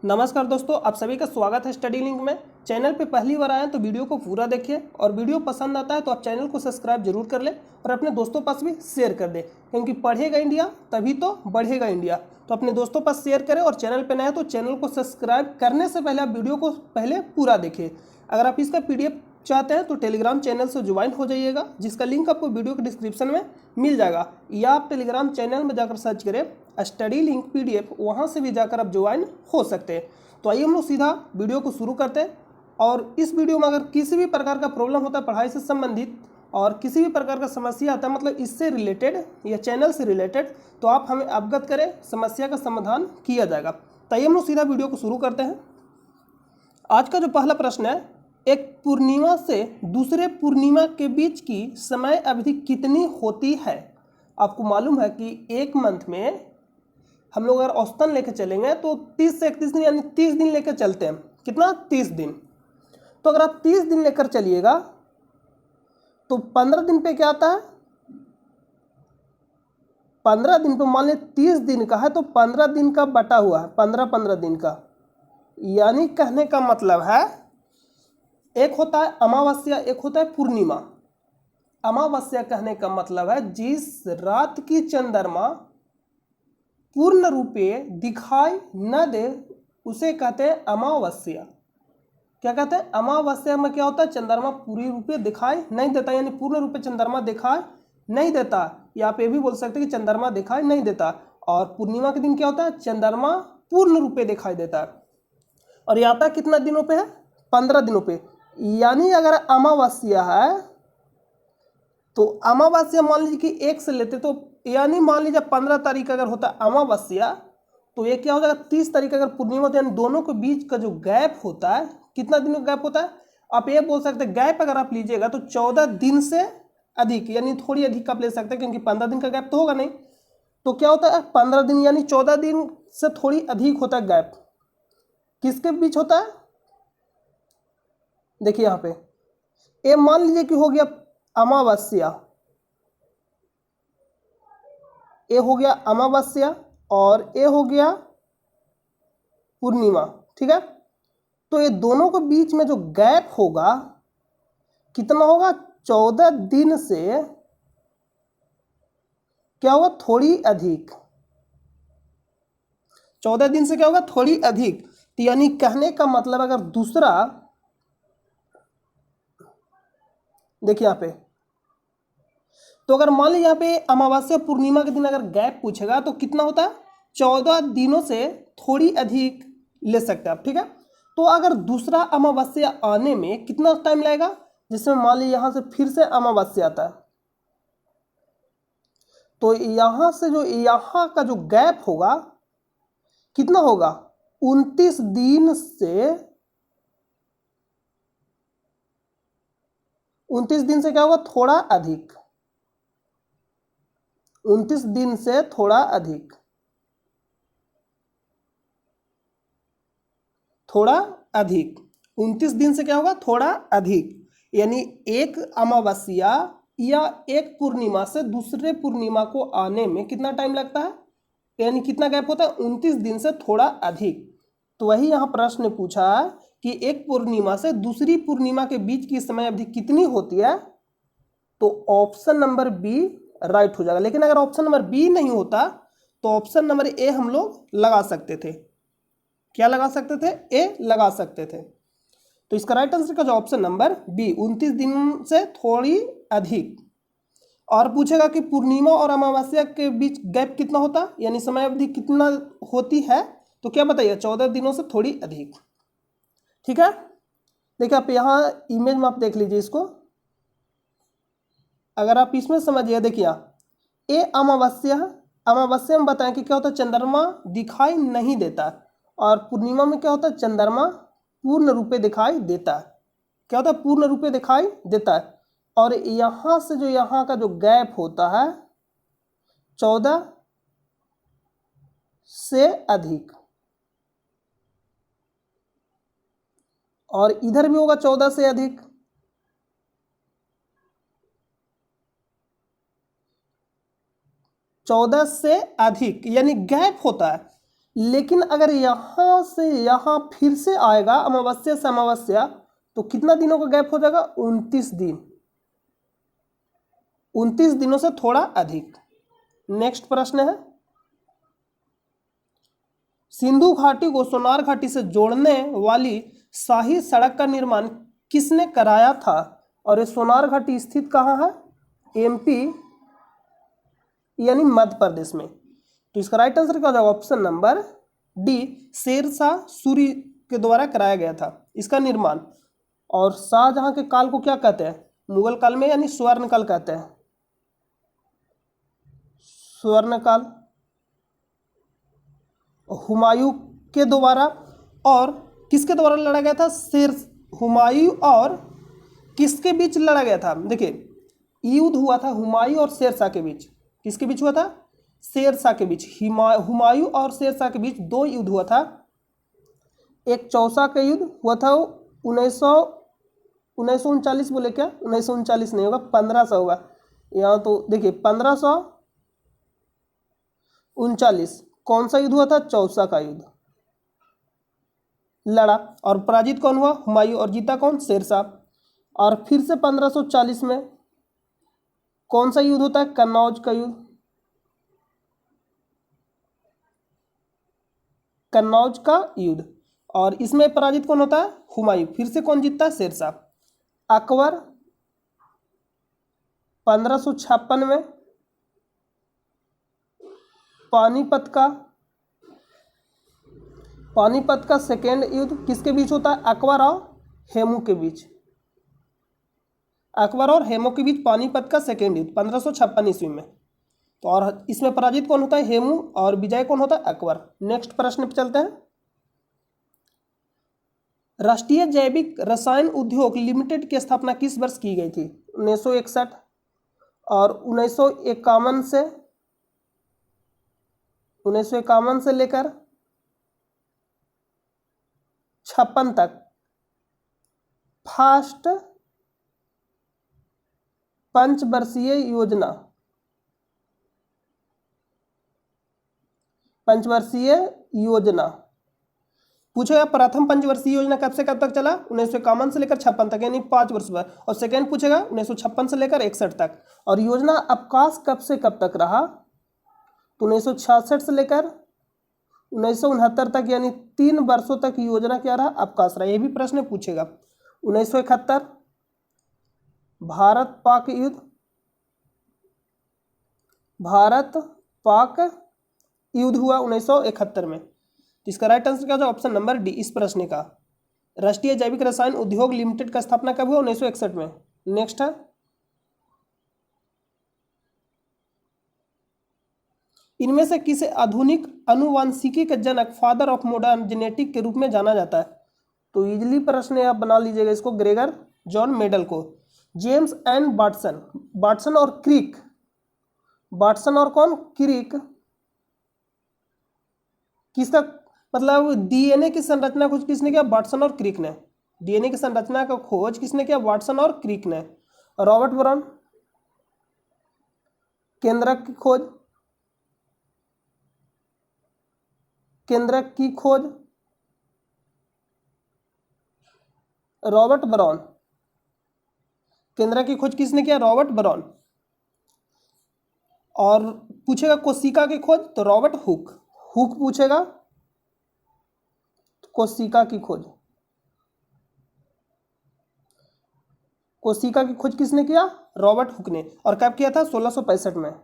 नमस्कार दोस्तों, आप सभी का स्वागत है स्टडी लिंक में। चैनल पे पहली बार आए तो वीडियो को पूरा देखिए और वीडियो पसंद आता है तो आप चैनल को सब्सक्राइब जरूर कर लें और अपने दोस्तों पास भी शेयर कर दें, क्योंकि पढ़ेगा इंडिया तभी तो बढ़ेगा इंडिया। तो अपने दोस्तों पास शेयर करें और चैनल पर नए हैं तो चैनल को सब्सक्राइब करने से पहले आप वीडियो को पहले पूरा देखिए। अगर आप इसका PDF चाहते हैं तो टेलीग्राम चैनल से ज्वाइन हो जाइएगा, जिसका लिंक आपको वीडियो के डिस्क्रिप्शन में मिल जाएगा, या आप टेलीग्राम चैनल में जाकर सर्च करें स्टडी लिंक PDF, वहाँ से भी जाकर आप ज्वाइन हो सकते हैं। तो आइए हम लोग सीधा वीडियो को शुरू करते हैं। और इस वीडियो में अगर किसी भी प्रकार का प्रॉब्लम होता है पढ़ाई से संबंधित और किसी भी प्रकार का समस्या आता है, मतलब इससे रिलेटेड या चैनल से रिलेटेड, तो आप हमें अवगत करें, समस्या का समाधान किया जाएगा। तो आइए हम लोग सीधा वीडियो को शुरू करते हैं। आज का जो पहला प्रश्न है, एक पूर्णिमा से दूसरे पूर्णिमा के बीच की समय अवधि कितनी होती है। आपको मालूम है कि एक मंथ में हम लोग अगर औसतन लेकर चलेंगे तो 30 से 31 दिन यानी 30 दिन लेकर चलते हैं। कितना? 30 दिन। तो अगर आप 30 दिन लेकर चलिएगा तो 15 दिन पे क्या आता है? 15 दिन पे मान लीजिए 30 दिन का है तो 15 दिन का बटा हुआ है, 15 दिन का। यानी कहने का मतलब है, एक होता है अमावस्या, एक होता है पूर्णिमा। अमावस्या कहने का मतलब है जिस रात की चंद्रमा पूर्ण रूपे दिखाई न दे उसे कहते हैं अमावस्या। क्या कहते हैं? अमावस्या में क्या होता है? चंद्रमा पूरी रूपे दिखाई नहीं देता, यानी पूर्ण रूपे चंद्रमा दिखाई नहीं देता, या आप ये भी बोल सकते हैं कि चंद्रमा दिखाई नहीं देता। और पूर्णिमा के दिन क्या होता है? चंद्रमा पूर्ण रूपे दिखाई देता है। और ये आता कितना दिनों पे है? 15 दिनों पे। यानी अगर अमावस्या है तो अमावस्या मान लीजिए कि एक से लेते, तो यानी मान लीजिए 15 तारीख अगर होता है अमावस्या, तो ये क्या हो जाएगा? 30 तारीख अगर पूर्णिमा होता है, यानी दोनों के बीच का जो गैप होता है, कितना दिनों का गैप होता है? आप ये बोल सकते हैं गैप अगर आप लीजिएगा तो 14 दिन से अधिक, यानी थोड़ी अधिक आप ले सकते हैं, क्योंकि 15 दिन का गैप तो होगा नहीं। तो क्या होता है? 15 दिन यानी 14 दिन से थोड़ी अधिक होता है गैप। किसके बीच होता है? देखिए यहाँ पे, ये मान लीजिए कि हो गया अमावस्या, ये हो गया अमावस्या और ये हो गया पूर्णिमा। ठीक है, तो ये दोनों के बीच में जो गैप होगा कितना होगा? 14 दिन से क्या होगा? थोड़ी अधिक। 14 दिन से क्या होगा? थोड़ी अधिक। तो यानी कहने का मतलब, अगर दूसरा, देखिए यहाँ पे, तो अगर मान लीजिए यहाँ पे अमावस्या पूर्णिमा के दिन अगर गैप पूछेगा तो कितना होता है? 14 दिनों से थोड़ी अधिक ले सकते हैं आप। ठीक है, तो अगर दूसरा अमावस्या आने में कितना टाइम लगेगा? जिसमें मान लीजिए यहां से फिर से अमावस्या आता है, तो यहां से जो यहां का जो गैप होगा कितना होगा? 29 दिन से, 29 दिन से क्या होगा? थोड़ा अधिक। 29 दिन से थोड़ा अधिक, थोड़ा अधिक। 29 दिन से क्या होगा? थोड़ा अधिक। यानी एक अमावस्या या एक पूर्णिमा से दूसरे पूर्णिमा को आने में कितना टाइम लगता है, यानी कितना गैप होता है? 29 दिन से थोड़ा अधिक। तो वही यहाँ प्रश्न पूछा है कि एक पूर्णिमा से दूसरी पूर्णिमा के बीच की समय अवधि कितनी होती है। तो ऑप्शन नंबर बी राइट हो जाएगा। लेकिन अगर ऑप्शन नंबर बी नहीं होता तो ऑप्शन नंबर ए हम लोग लगा सकते थे। क्या लगा सकते थे? ए लगा सकते थे। तो इसका राइट आंसर का जो ऑप्शन नंबर बी, 29 दिन से थोड़ी अधिक। और पूछेगा कि पूर्णिमा और अमावस्या के बीच गैप कितना होता, यानी समय अवधि कितना होती है, तो क्या बताइए? 14 दिनों से थोड़ी अधिक। ठीक है, देखिए आप यहाँ इमेज में आप देख लीजिए इसको, अगर आप इसमें समझिए, देखिए ये अमावस्या, अमावस्या में बताएं कि क्या होता है? चंद्रमा दिखाई नहीं देता, और पूर्णिमा में क्या होता है? चंद्रमा पूर्ण रूपे दिखाई देता है। क्या होता है? पूर्ण रूपे दिखाई देता है। और यहां से जो यहां का जो गैप होता है 14 से अधिक, और इधर भी होगा 14 से अधिक। चौदह से अधिक यानी गैप होता है, लेकिन अगर यहां से यहां फिर से आएगा अमावस्या से अमावस्या, तो कितना दिनों का गैप हो जाएगा? 29 दिन। 29 दिनों से थोड़ा अधिक। नेक्स्ट प्रश्न है, सिंधु घाटी को सोनार घाटी से जोड़ने वाली शाही सड़क का निर्माण किसने कराया था? और ये सोनार घाटी स्थित कहाँ है? एमपी यानी मध्य प्रदेश में। तो इसका राइट आंसर क्या हो जाएगा? Option number d, Sher Shah Suri के द्वारा कराया गया था इसका निर्माण। और शाहजहां के काल को क्या कहते हैं? मुगल काल में यानी स्वर्ण काल कहते हैं, स्वर्ण काल। हुमायूं के द्वारा, और किसके द्वारा लड़ा गया था? हुमायूं और किसके बीच लड़ा गया था? देखिए, युद्ध हुआ था हुमायूं और शेरशाह के बीच। किसके बीच हुआ था? शेरशाह के बीच। हुमायूं और शेरशाह के बीच दो युद्ध हुआ था। एक चौसा का युद्ध हुआ था 1939 बोले क्या? 1939 नहीं होगा, 1500 होगा यहाँ। तो देखिए 1539 कौन सा युद्ध हुआ था? चौसा का युद्ध लड़ा। और पराजित कौन हुआ? हुमायूं। और जीता कौन? शेरशाह। और फिर से 1540 में कौन सा युद्ध होता है? कन्नौज का युद्ध। कन्नौज का युद्ध। और इसमें पराजित कौन होता है? हुमायूं। फिर से कौन जीतता है? शेरशाह। अकबर 1556 में पानीपत का सेकेंड युद्ध किसके बीच होता है? अकबर और हेमू के बीच। अकबर और हेमू के बीच पानीपत का सेकेंड युद्ध 1556 ईस्वी में। तो और इसमें पराजित कौन होता है? हेमू। और विजय कौन होता है? अकबर। नेक्स्ट प्रश्न पे चलते हैं, राष्ट्रीय जैविक रसायन उद्योग लिमिटेड की स्थापना किस वर्ष की गई थी? 1961। और 1951 से लेकर 56 तक फर्स्ट पंचवर्षीय योजना पूछेगा। प्रथम पंचवर्षीय योजना कब से कब तक चला? 1951 से लेकर 56 तक, यानी 5 वर्ष पर। और सेकेंड पूछेगा 1956 से लेकर 61 तक। और योजना अवकाश कब से कब तक रहा? तो 1966 से लेकर 1969 तक, यानी 3 वर्षों तक योजना क्या रहा? अवकाश रहा। यह भी प्रश्न पूछेगा। 1971 भारत पाक युद्ध हुआ 1971 में। तो इसका राइट आंसर क्या होगा? ऑप्शन नंबर डी, इस प्रश्न का। राष्ट्रीय जैविक रसायन उद्योग लिमिटेड का स्थापना कब हुआ? 1961 में। नेक्स्ट है, इनमें से किसे आधुनिक अनुवांशिकी के जनक, फादर ऑफ मॉडर्न जेनेटिक के रूप में जाना जाता है? तो इजली प्रश्न आप बना लीजिएगा इसको, ग्रेगर जॉन मेडल को। जेम्स एंड वाटसन और क्रिक। वाटसन और कौन? क्रिक। किसका मतलब डीएनए की संरचना खोज किसने किया? वाटसन और क्रिक ने। डीएनए की संरचना का खोज किसने किया? वाटसन और क्रिक ने। रॉबर्ट ब्राउन केंद्रक की खोज रॉबर्ट ब्राउन। केंद्रक की खोज किसने किया? Robert brown. और पूछेगा कोशिका की खोज, तो रॉबर्ट हुक पूछेगा कोशिका की खोज। कोशिका की खोज किसने किया? रॉबर्ट हुक ने। और कब किया था? 1665 में।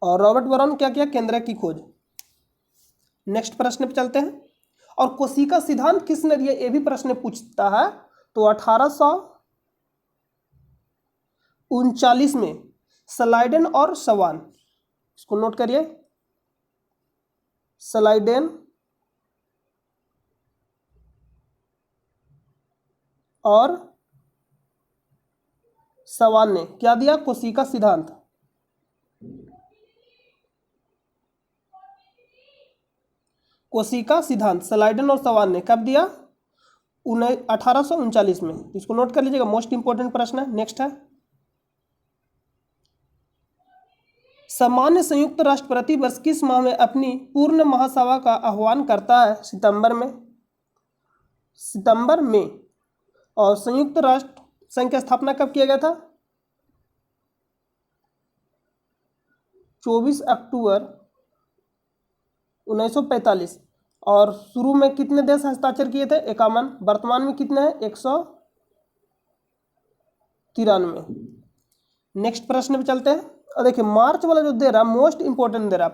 और रॉबर्ट ब्राउन क्या किया? केंद्रक की खोज। नेक्स्ट प्रश्न पे चलते हैं, और कोशिका सिद्धांत किसने दिया? ये भी प्रश्न पूछता है। तो 1839 में स्लाइडेन और सवान, इसको नोट करिए, स्लाइडेन और सवान ने क्या दिया? कोशिका सिद्धांत। कोशिका सिद्धांत स्लाइडेन और सवान ने कब दिया? 1839 में। इसको नोट कर लीजिएगा, मोस्ट इंपोर्टेंट प्रश्न है। नेक्स्ट है, सामान्य संयुक्त राष्ट्र प्रति वर्ष किस माह में अपनी पूर्ण महासभा का आह्वान करता है? सितंबर में। सितंबर में। और संयुक्त राष्ट्र संघ की स्थापना कब किया गया था? 24 अक्टूबर 1945। और शुरू में कितने देश हस्ताक्षर किए थे? 51। वर्तमान में कितने हैं? 193। नेक्स्ट प्रश्न पे चलते हैं। और देखिए मार्च वाला जो दे रहा, मोस्ट इंपोर्टेंट दे रहा।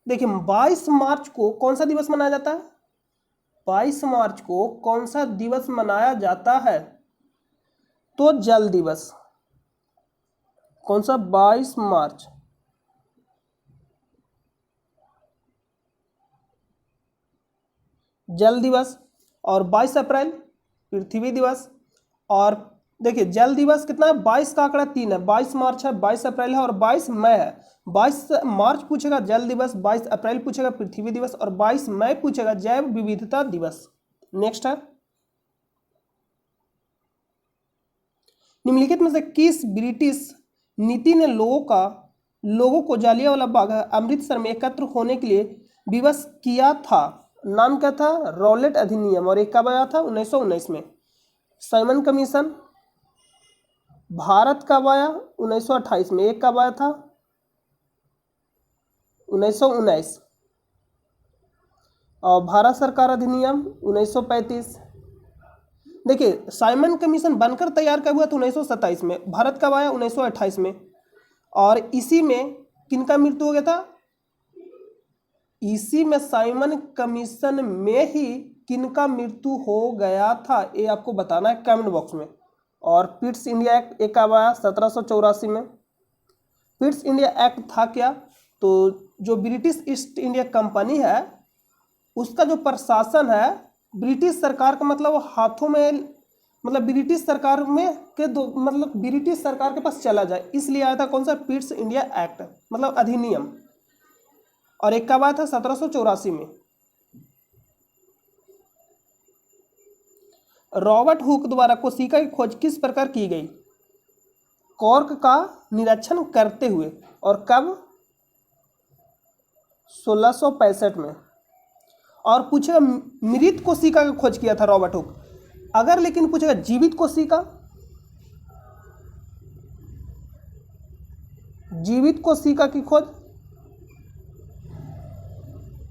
देखिए 22 मार्च को कौन सा दिवस मनाया जाता है? 22 मार्च को कौन सा दिवस मनाया जाता है? तो जल दिवस। कौन सा? 22 मार्च। जल दिवस। और 22 अप्रैल पृथ्वी दिवस। और देखिए जल दिवस कितना है? 22 का आंकड़ा 3 है। 22 मार्च है, 22 अप्रैल है और 22 मई है। 22 मार्च पूछेगा जल दिवस, 22 अप्रैल पूछेगा पृथ्वी दिवस और 22 मई पूछेगा जैव विविधता दिवस। नेक्स्ट है, निम्नलिखित में से किस ब्रिटिश नीति ने लोगों को जालियांवाला बाग अमृतसर में एकत्र होने के लिए विवश किया था? नाम क्या था? रॉलेट अधिनियम। और एक कब आया था? 1919 में। Simon commission. भारत कब आया? 1928 में। एक कब आया था? 1919। और भारत सरकार अधिनियम 1935। देखिए साइमन कमीशन बनकर तैयार कब हुआ? तो 1927 में। भारत कब आया? 1928 में। और इसी में किनका मृत्यु हो गया था? इसी में साइमन कमीशन में ही किनका मृत्यु हो गया था? ये आपको बताना है कमेंट बॉक्स में। और पिट्स इंडिया एक्ट एक कब आया? 1784 में। पिट्स इंडिया एक्ट था क्या? तो जो ब्रिटिश ईस्ट इंडिया कंपनी है उसका जो प्रशासन है ब्रिटिश सरकार का, मतलब हाथों में, मतलब ब्रिटिश सरकार में के दो, मतलब ब्रिटिश सरकार के पास चला जाए, इसलिए आया था कौन सा? पिट्स इंडिया एक्ट, मतलब अधिनियम। और एक कब आया था? 1784 में। रॉबर्ट हुक द्वारा कोशिका की खोज किस प्रकार की गई? कॉर्क का निरीक्षण करते हुए। और कब? 1665 में। और पूछेगा मृत कोशिका की खोज किया था रॉबर्ट हुक। अगर लेकिन पूछेगा जीवित कोशिका, जीवित कोशिका की खोज,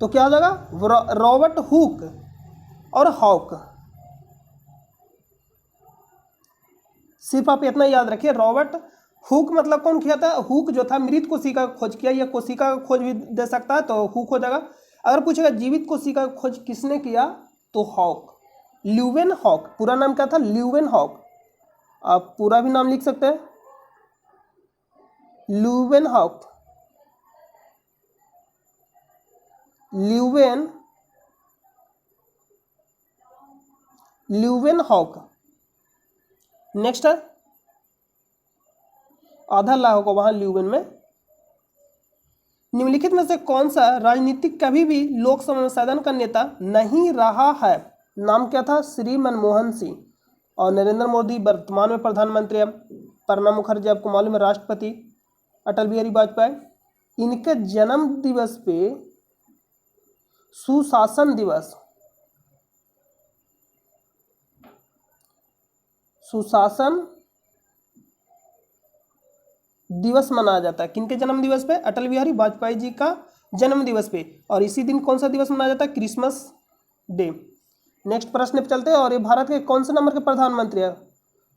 तो क्या हो जाएगा? रॉबर्ट हुक और हॉक। सिर्फ आप इतना याद रखिए, रॉबर्ट हुक मतलब कौन किया था? हुक जो था मृत कोशिका का खोज किया, या कोशिका का खोज भी दे सकता है, तो हुक हो जाएगा। अगर पूछेगा जीवित कोशिका का खोज किसने किया, तो हॉक, ल्यूवेन हॉक। पूरा नाम क्या था? Leeuwenhoek. आप पूरा भी नाम लिख सकते हैं, Leeuwenhoek. Leeuwenhoek. Next है, आधा लाख होगा वहां ल्यूवेन में। निम्नलिखित में से कौन सा राजनीतिक कभी भी लोकसभा में सदन का नेता नहीं रहा है? नाम क्या था? श्री मनमोहन सिंह। और नरेंद्र मोदी वर्तमान में प्रधानमंत्री है। प्रणब मुखर्जी आपको मालूम है राष्ट्रपति। अटल बिहारी वाजपेयी। इनके जन्म दिवस पे सुशासन दिवस, सुशासन दिवस मनाया जाता है। किनके जन्म दिवस पे? अटल बिहारी वाजपेयी जी का जन्म दिवस पे। और इसी दिन कौन सा दिवस मनाया जाता है? Christmas day. नेक्स्ट प्रश्न पे चलते हैं। और ये भारत के कौन से नंबर के प्रधानमंत्री है?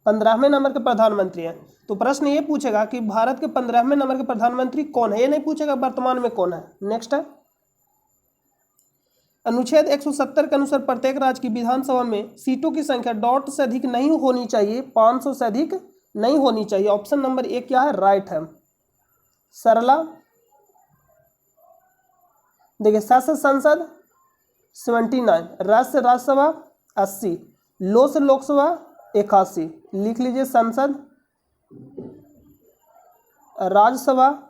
15वें नंबर के प्रधानमंत्री हैं। तो प्रश्न ये पूछेगा कि भारत के 15वें नंबर के प्रधानमंत्री कौन है, ये नहीं पूछेगा वर्तमान में कौन है। नेक्स्ट है, अनुच्छेद 170 के अनुसार प्रत्येक राज्य की विधानसभा में सीटों की संख्या डॉट से अधिक नहीं होनी चाहिए, 500 से अधिक नहीं होनी चाहिए। ऑप्शन नंबर एक क्या है? राइट है। सरला। देखिए शासन संसद 79, राज्य से राज्यसभा 80, लो से लोकसभा 81। लिख लीजिए संसद, राज्यसभा।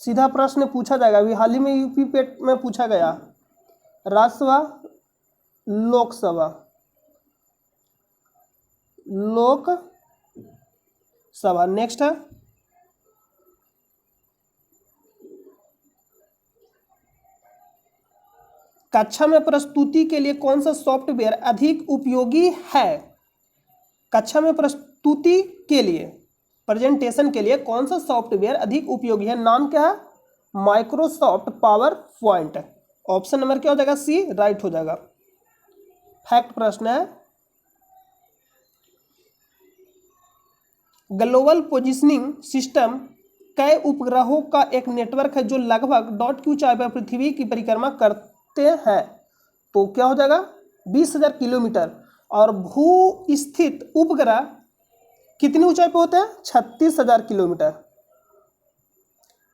सीधा प्रश्न पूछा जाएगा, अभी हाल ही में यूपी पेट में पूछा गया। राज्यसभा, लोकसभा, लोकसभा। नेक्स्ट है, कक्षा में प्रस्तुति के लिए कौन सा सॉफ्टवेयर अधिक उपयोगी है? कक्षा में प्रस्तुति के लिए, प्रेजेंटेशन के लिए कौन सा सॉफ्टवेयर अधिक उपयोगी है? नाम क्या है? Microsoft power point. Option number क्या हो जाएगा? सी राइट हो जाएगा। फैक्ट प्रश्न है। ग्लोबल पोजिशनिंग सिस्टम कई उपग्रहों का एक नेटवर्क है जो लगभग डॉट की ऊंचाई पर पृथ्वी की परिक्रमा करते हैं। तो क्या हो जाएगा? 20,000 किलोमीटर। और भू स्थित उपग्रह कितनी ऊंचाई पे होते हैं? 36,000 किलोमीटर।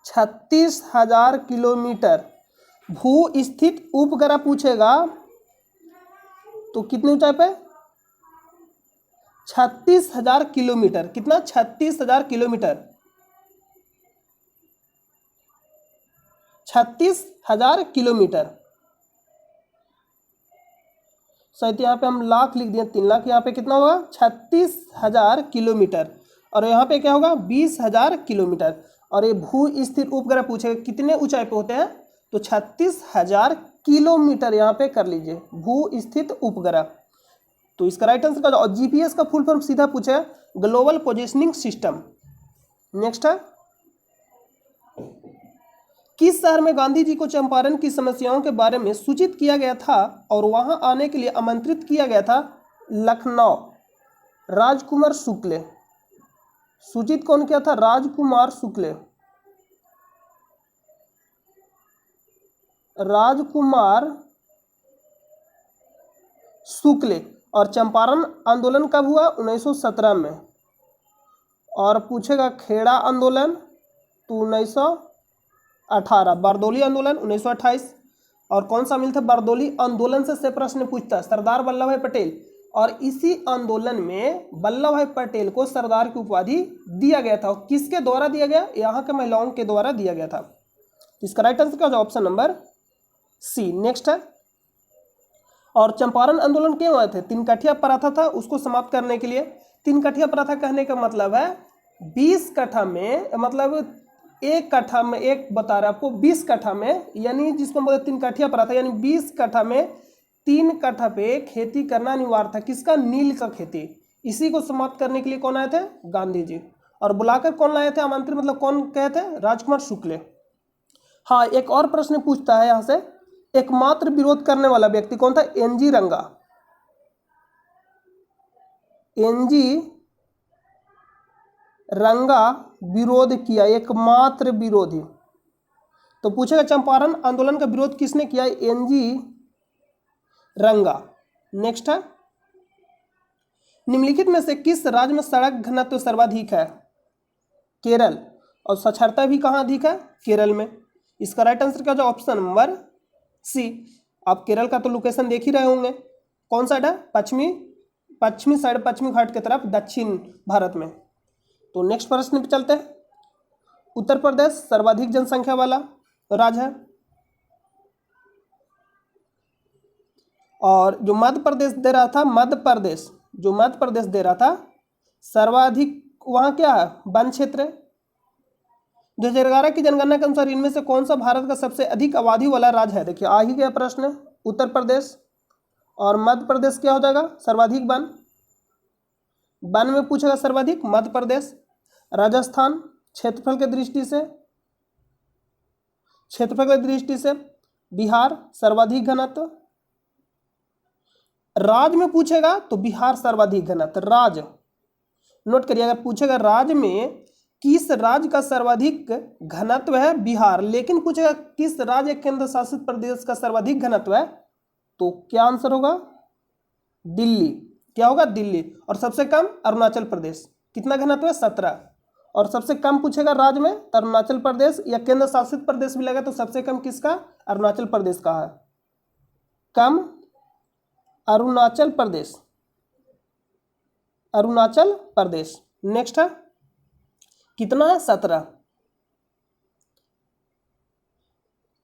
36,000 किलोमीटर भू स्थित उपग्रह पूछेगा तो कितनी ऊंचाई पे? 36,000 किलोमीटर। कितना? 36,000 किलोमीटर। 36,000 किलोमीटर। शायद यहाँ पे हम लाख लिख दिए, 3 लाख। यहाँ पे कितना होगा? 36,000 किलोमीटर। और यहाँ पे क्या होगा? 20,000 किलोमीटर। और ये भू स्थिर उपग्रह पूछेगा कितने ऊंचाई पे होते हैं? तो 36,000 किलोमीटर यहाँ पे कर लीजिए, भू स्थित उपग्रह। तो इसका राइट आंसर का, और जीपीएस का फुल फॉर्म सीधा पूछे, ग्लोबल पोजिशनिंग सिस्टम। नेक्स्ट है, किस शहर में गांधी जी को चंपारण की समस्याओं के बारे में सूचित किया गया था और वहां आने के लिए आमंत्रित किया गया था? लखनऊ। राजकुमार शुक्ल। सूचित कौन किया था? राजकुमार शुक्ल। राजकुमार शुक्ल। और चंपारण आंदोलन कब हुआ? 1917 में। और पूछेगा खेड़ा आंदोलन तो 1918। बारदौली आंदोलन 1928। और कौन सा मिल था? बारदौली आंदोलन से प्रश्न पूछता है सरदार वल्लभ भाई पटेल। और इसी आंदोलन में वल्लभ भाई पटेल को सरदार की उपाधि दिया गया था। किसके द्वारा दिया गया? यहाँ के महिलाओं के द्वारा दिया गया था। इसका राइट आंसर क्या? Option number C. नेक्स्ट है, और चंपारण आंदोलन क्यों आए थे? तिनकठिया प्रथा था, उसको समाप्त करने के लिए। तिनकठिया प्रथा कहने का मतलब है 20 कट्ठा में, मतलब एक कट्ठा में, एक बता रहा है आपको 20 कट्ठा में, यानी जिसको बोलते तिनकठिया प्रथा, यानी 20 कट्ठा में 3 कट्ठा पे खेती करना अनिवार्य था। किसका? नील का खेती। इसी को समाप्त करने के लिए कौन आए थे? गांधी जी। और बुलाकर कौन लाए थे आमंत्रित, मतलब कौन कहे थे? राजकुमार शुक्ल। हाँ, एक और प्रश्न पूछता है यहां से, एकमात्र विरोध करने वाला व्यक्ति कौन था? एनजी रंगा। एनजी रंगा विरोध किया, एकमात्र विरोधी। तो पूछेगा चंपारण आंदोलन का विरोध किसने किया? एनजी रंगा। नेक्स्ट है, निम्नलिखित में से किस राज्य में सड़क घनत्व सर्वाधिक है? केरल। और साक्षरता भी कहाँ अधिक है? केरल में। इसका राइट आंसर क्या हो? Option number C. आप केरल का तो लोकेशन देख ही रहे होंगे। कौन साइड है? पश्चिमी साइड, पश्चिमी घाट की तरफ, दक्षिण भारत में। तो नेक्स्ट प्रश्न पे चलते हैं। उत्तर प्रदेश सर्वाधिक जनसंख्या वाला राज्य है। और जो मध्य प्रदेश दे रहा था, मध्य प्रदेश दे रहा था सर्वाधिक, वहां क्या है? वन क्षेत्र है। 2011 की जनगणना के अनुसार इनमें से कौन सा भारत का सबसे अधिक आबादी वाला राज्य है? देखिए आ ही गया प्रश्न, उत्तर प्रदेश। और मध्य प्रदेश क्या हो जाएगा? सर्वाधिक वन। वन में पूछेगा सर्वाधिक मध्य प्रदेश। राजस्थान क्षेत्रफल की दृष्टि से बिहार सर्वाधिक घनत्व। राज्य में पूछेगा तो बिहार सर्वाधिक घनत्व। राज्य नोट करिए, अगर पूछेगा राज्य में किस राज्य का सर्वाधिक घनत्व है? बिहार। लेकिन पूछेगा किस राज्य केंद्र शासित प्रदेश का सर्वाधिक घनत्व है? तो क्या आंसर होगा? दिल्ली। क्या होगा? दिल्ली। और सबसे कम अरुणाचल प्रदेश। कितना घनत्व है? 17। और सबसे कम पूछेगा राज्य में तो अरुणाचल प्रदेश, या केंद्र शासित प्रदेश भी लगा तो सबसे कम किसका? अरुणाचल प्रदेश का है। कम अरुणाचल प्रदेश। नेक्स्ट है, कितना है? 17।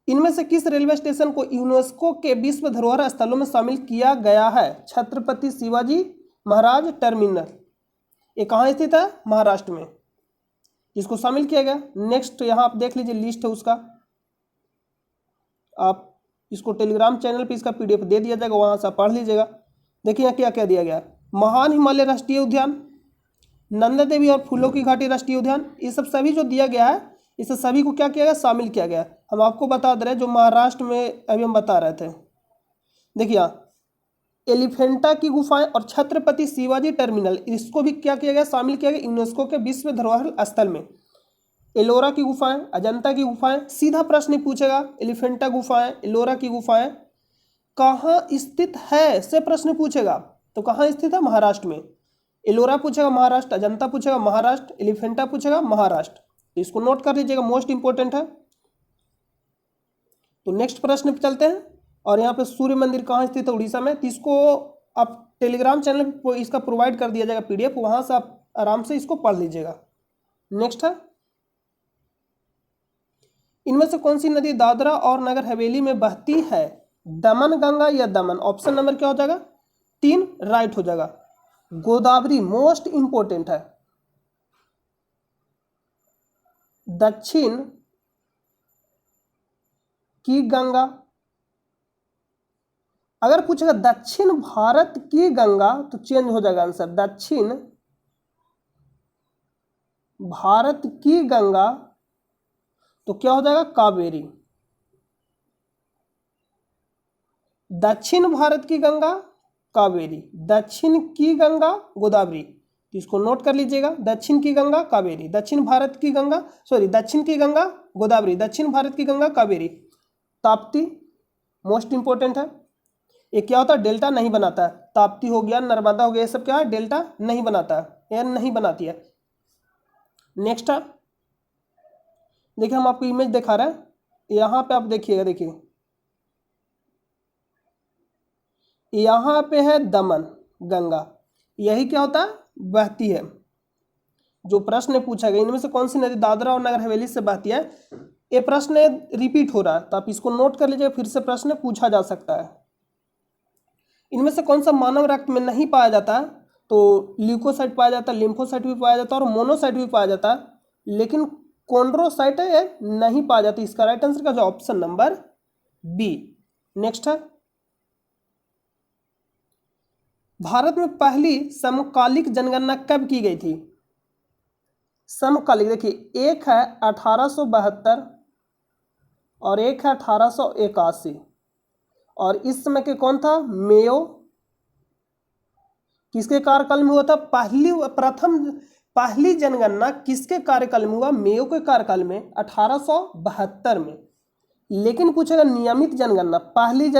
इनमें से किस रेलवे स्टेशन को यूनेस्को के विश्व धरोहर स्थलों में शामिल किया गया है? छत्रपति शिवाजी महाराज टर्मिनल। ये कहाँ स्थित है? महाराष्ट्र में। इसको शामिल किया गया। नेक्स्ट यहाँ आप देख लीजिए, लिस्ट है उसका, आप इसको टेलीग्राम चैनल पे इसका PDF दे दिया जाएगा, वहाँ से आप पढ़ लीजिएगा। देखिए यहाँ क्या क्या दिया गया है। महान हिमालय राष्ट्रीय उद्यान, नंदा देवी और फूलों की घाटी राष्ट्रीय उद्यान, ये सब सभी जो दिया गया है, इसे सभी को क्या किया गया, शामिल किया गया। हम आपको बता दे रहे हैं जो महाराष्ट्र में अभी हम बता रहे थे। देखिए यहाँ एलिफेंटा की गुफाएं और छत्रपति शिवाजी टर्मिनल, इसको भी क्या किया गया, शामिल किया गया यूनेस्को के विश्व धरोहर स्थल में। एलोरा की गुफाएं, अजंता की गुफाएं, सीधा प्रश्न पूछेगा, एलिफेंटा गुफाएं, एलोरा की गुफाएं कहाँ स्थित है से प्रश्न पूछेगा, तो कहाँ स्थित है, महाराष्ट्र में। एलोरा पूछेगा महाराष्ट्र, अजंता पूछेगा महाराष्ट्र, एलिफेंटा पूछेगा महाराष्ट्र, तो इसको नोट कर लीजिएगा, मोस्ट इंपोर्टेंट है। तो नेक्स्ट प्रश्न पे चलते हैं। और यहाँ पे सूर्य मंदिर कहाँ स्थित है, उड़ीसा में। तो इसको आप टेलीग्राम चैनल पर इसका प्रोवाइड कर दिया जाएगा PDF, वहां से आप आराम से इसको पढ़ लीजिएगा। नेक्स्ट है, इनमें से कौन सी नदी दादरा और नगर हवेली में बहती है, दमन गंगा या दमन। ऑप्शन नंबर क्या हो जाएगा, 3 राइट हो जाएगा। गोदावरी मोस्ट इंपोर्टेंट है। दक्षिण की गंगा, अगर पूछेगा दक्षिण भारत की गंगा तो चेंज हो जाएगा आंसर, दक्षिण भारत की गंगा तो क्या हो जाएगा, कावेरी। दक्षिण भारत की गंगा कावेरी, दक्षिण की गंगा गोदावरी, तो इसको नोट कर लीजिएगा, दक्षिण की गंगा कावेरी, दक्षिण भारत की गंगा, सॉरी दक्षिण की गंगा गोदावरी, दक्षिण भारत की गंगा कावेरी। ताप्ती मोस्ट इंपोर्टेंट है। ये क्या होता है, डेल्टा नहीं बनाता है। ताप्ती हो गया, नर्मदा हो गया, ये सब क्या है, डेल्टा नहीं बनाता है, या नहीं बनाती है। नेक्स्ट है, देखिए हम आपको इमेज दिखा रहे हैं, यहाँ पे आप देखिएगा, देखिए यहाँ पे है दमन गंगा, यही क्या होता है, बहती है। जो प्रश्न पूछा गया इनमें से कौन सी नदी दादरा और नगर हवेली से बहती है, ये प्रश्न रिपीट हो रहा है, तो आप इसको नोट कर लीजिएगा, फिर से प्रश्न पूछा जा सकता है। इनमें से कौन सा मानव रक्त में नहीं पाया जाता है, तो ल्यूकोसाइट पाया जाता है, लिम्फोसाइट भी पाया जाता है और मोनोसाइट भी पाया जाता है, लेकिन कॉन्ड्रोसाइट है नहीं पाया जाता। इसका राइट आंसर का जो ऑप्शन नंबर बी। नेक्स्ट है, भारत में पहली समकालिक जनगणना कब की गई थी। समकालिक देखिए, एक है 1872 और एक है 1881, और इस समय के कौन था, मेयो। किसके कार्यकाल में हुआ था, पहली जनगणना किसके कार्यकाल में हुआ, मेयो के कार्यकाल में 1872 में। लेकिन पूछेगा नियमित जनगणना, पहली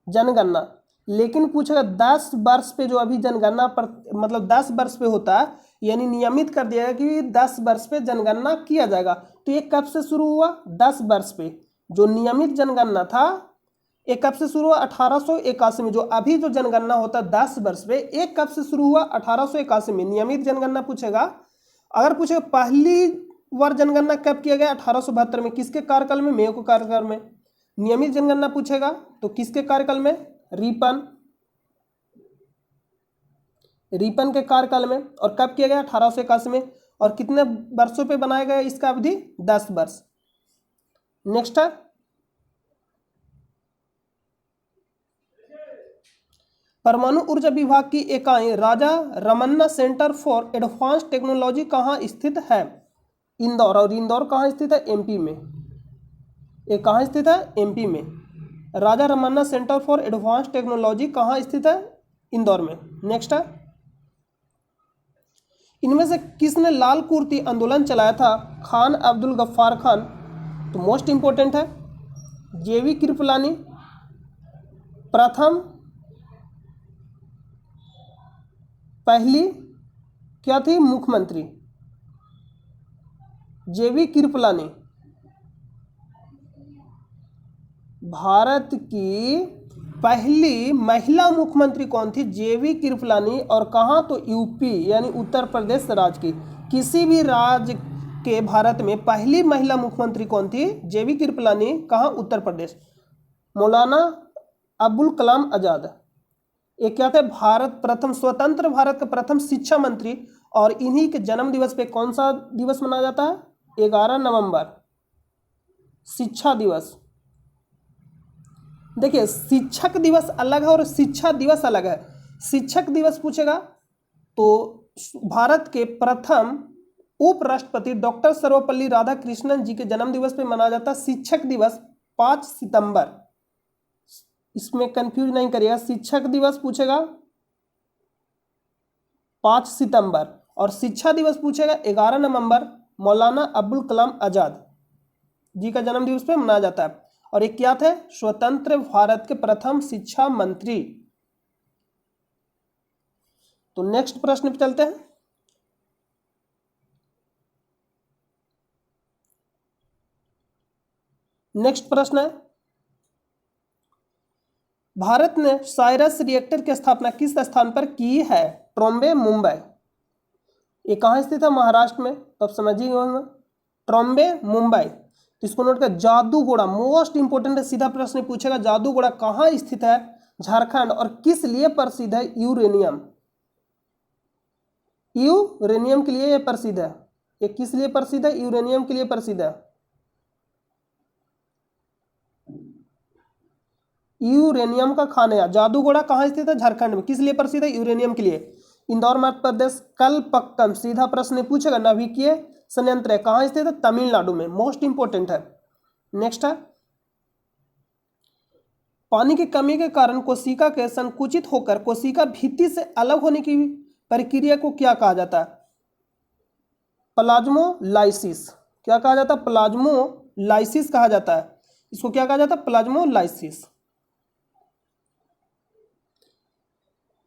जनगणना, लेकिन पूछेगा 10 वर्ष पे जो अभी जनगणना पर मतलब 10 वर्ष पे होता है, यानी नियमित कर दिया गया कि 10 वर्ष पे जनगणना किया जाएगा। तो ये कब से शुरू हुआ, 10 वर्ष पे। जो नियमित जनगणना था ये कब से शुरू हुआ, 1881 में। जो अभी जो जनगणना होता है 10 वर्ष पे, एक कब से शुरू हुआ, 1881 में। नियमित जनगणना पूछेगा। अगर पूछेगा पहली बार जनगणना कब किया गया, 1872 में। किसके कार्यकाल में, मेयो के कार्यकाल में। नियमित जनगणना पूछेगा तो किसके कार्यकाल में, रिपन के कार्यकाल में। और कब किया गया, 1881 में। और कितने वर्षों पे बनाया गया इसका अवधि, 10 वर्ष। नेक्स्ट है, परमाणु ऊर्जा विभाग की इकाई Raja Ramanna centre for advance technology कहाँ स्थित है, इंदौर। और इंदौर कहाँ स्थित है, MP में। ये कहाँ स्थित है, MP में। Raja Ramanna centre for advance technology कहाँ स्थित है, इंदौर में। नेक्स्ट है, इनमें से किसने लाल कुर्ती आंदोलन चलाया था, खान अब्दुल गफ्फार खान। तो मोस्ट इंपोर्टेंट है, JV कृपलानी प्रथम पहली क्या थी, मुख्यमंत्री। JV कृपलानी भारत की पहली महिला मुख्यमंत्री कौन थी, JV कृपलानी। और कहाँ, तो UP यानी उत्तर प्रदेश राज्य की। किसी भी राज्य के भारत में पहली महिला मुख्यमंत्री कौन थी, JV कृपलानी। कहाँ, उत्तर प्रदेश। मौलाना अबुल कलाम आजाद, ये क्या थे, भारत प्रथम स्वतंत्र भारत का प्रथम शिक्षा मंत्री और इन्हीं के जन्म दिवस पे कौन सा दिवस मनाया जाता है? 11 नवंबर, शिक्षा दिवस। देखिए, शिक्षक दिवस अलग है और शिक्षा दिवस अलग है। शिक्षक दिवस पूछेगा तो भारत के प्रथम उपराष्ट्रपति डॉक्टर सर्वपल्ली राधाकृष्णन जी के जन्म दिवस पे मनाया जाता है शिक्षक दिवस 5 सितंबर। इसमें कंफ्यूज नहीं करिएगा, शिक्षक दिवस पूछेगा 5 सितंबर और शिक्षा दिवस पूछेगा 11 नवंबर। मौलाना अब्दुल कलाम आजाद जी का जन्म दिवस पे मनाया जाता है। और एक क्या थे? स्वतंत्र भारत के प्रथम शिक्षा मंत्री। तो नेक्स्ट प्रश्न पे चलते हैं। नेक्स्ट प्रश्न है, भारत ने साइरस रिएक्टर की स्थापना किस स्थान पर की है? ट्रोम्बे, मुंबई। ये कहाँ स्थित है? महाराष्ट्र में। तो आप समझिए होंगे, ट्रोम्बे, मुंबई। तो इसको नोट कर। जादूगोड़ा मोस्ट इंपोर्टेंट है, सीधा प्रश्न पूछेगा। जादूगोड़ा कहाँ स्थित है? झारखंड। और किस लिए प्रसिद्ध है? यूरेनियम। यूरेनियम के लिए यह प्रसिद्ध है। ये किस लिए प्रसिद्ध है? यूरेनियम के लिए प्रसिद्ध है। यूरेनियम का खाना। जादूगोड़ा कहाँ स्थित है? झारखंड में। किस लिए प्रसिद्ध है? यूरेनियम के लिए। इंदौर मध्य प्रदेश। कलपक्कम सीधा प्रश्न पूछेगा, नाभिकीय संयंत्र है, कहाँ स्थित है? तमिलनाडु में। मोस्ट इंपोर्टेंट है। नेक्स्ट है, पानी की कमी के कारण कोशिका के संकुचित होकर कोशिका भित्ति से अलग होने की प्रक्रिया को क्या कहा जाता है? प्लाज्मोलाइसिस। क्या कहा जाता है? प्लाज्मोलाइसिस कहा जाता है। इसको क्या कहा जाता है? प्लाज्मोलाइसिस।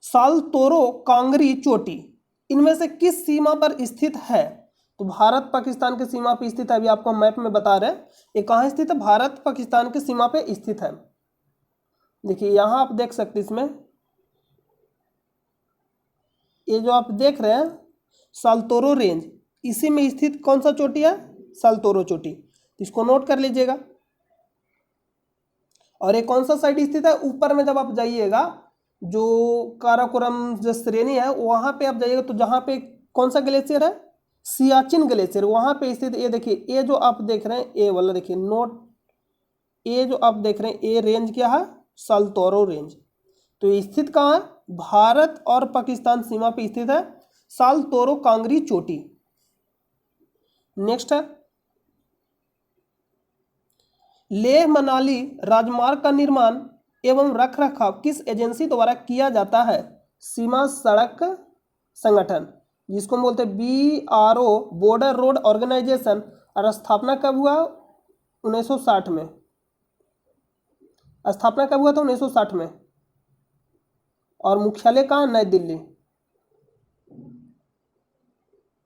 सालतोरो कांगरी चोटी इनमें से किस सीमा पर स्थित है? तो भारत पाकिस्तान की सीमा पर स्थित है। अभी आपको मैप में बता रहे हैं ये कहाँ स्थित है? भारत पाकिस्तान की सीमा पे स्थित है। देखिए यहां आप देख सकते हैं, इसमें ये जो आप देख रहे हैं सालतोरो रेंज, इसी में स्थित कौन सा चोटी है? सालतोरो चोटी। इसको नोट कर लीजिएगा। और ये कौन सा साइड स्थित है? ऊपर में जब आप जाइएगा, जो काराकोरम जो श्रेणी है वहां पे आप जाइएगा, तो जहां पे कौन सा ग्लेशियर है? सियाचिन ग्लेशियर, वहां पे स्थित। ये देखिए, ये जो आप देख रहे हैं ए वाला, देखिए नोट, ये जो आप देख रहे हैं ए रेंज क्या है? सालतोरो रेंज। तो ये स्थित कहाँ है? भारत और पाकिस्तान सीमा पे स्थित है सालतोरो कांगरी चोटी। नेक्स्ट है, लेह मनाली राजमार्ग का निर्माण एवं रखरखाव किस एजेंसी द्वारा किया जाता है? सीमा सड़क संगठन, जिसको बोलते हैं BRO, बॉर्डर रोड ऑर्गेनाइजेशन। और स्थापना कब हुआ? 1960 में। स्थापना कब हुआ था? 1960 में। और मुख्यालय कहाँ? नई दिल्ली।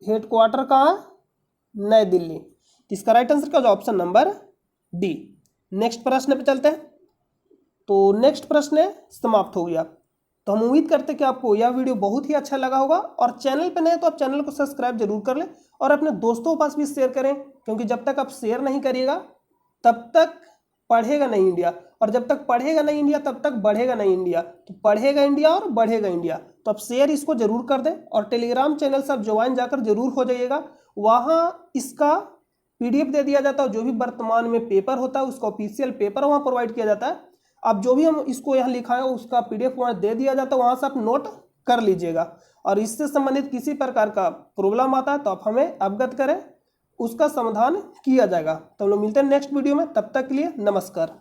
हेडक्वार्टर कहाँ? नई दिल्ली। इसका राइट आंसर क्या? Option number D. नेक्स्ट प्रश्न पे चलते हैं। तो नेक्स्ट प्रश्न समाप्त हो गया। तो हम उम्मीद करते हैं कि आपको यह वीडियो बहुत ही अच्छा लगा होगा। और चैनल पे नए तो आप चैनल को सब्सक्राइब जरूर कर लें और अपने दोस्तों के पास भी शेयर करें, क्योंकि जब तक आप शेयर नहीं करिएगा तब तक पढ़ेगा नहीं इंडिया, और जब तक पढ़ेगा नहीं इंडिया तब तक बढ़ेगा नहीं इंडिया। तो पढ़ेगा इंडिया और बढ़ेगा इंडिया। तो आप शेयर इसको जरूर कर दें। और टेलीग्राम चैनल से आप ज्वाइन जाकर जरूर हो जाइएगा। वहाँ इसका PDF दे दिया जाता है। जो भी वर्तमान में पेपर होता है उसका ऑफिशियल पेपर वहाँ प्रोवाइड किया जाता है। अब जो भी हम इसको यहाँ लिखा है उसका PDF वहाँ दे दिया जाता है, वहाँ से आप नोट कर लीजिएगा। और इससे संबंधित किसी प्रकार का प्रॉब्लम आता है तो आप हमें अवगत करें, उसका समाधान किया जाएगा। तो हम लोग मिलते हैं नेक्स्ट वीडियो में। तब तक के लिए नमस्कार।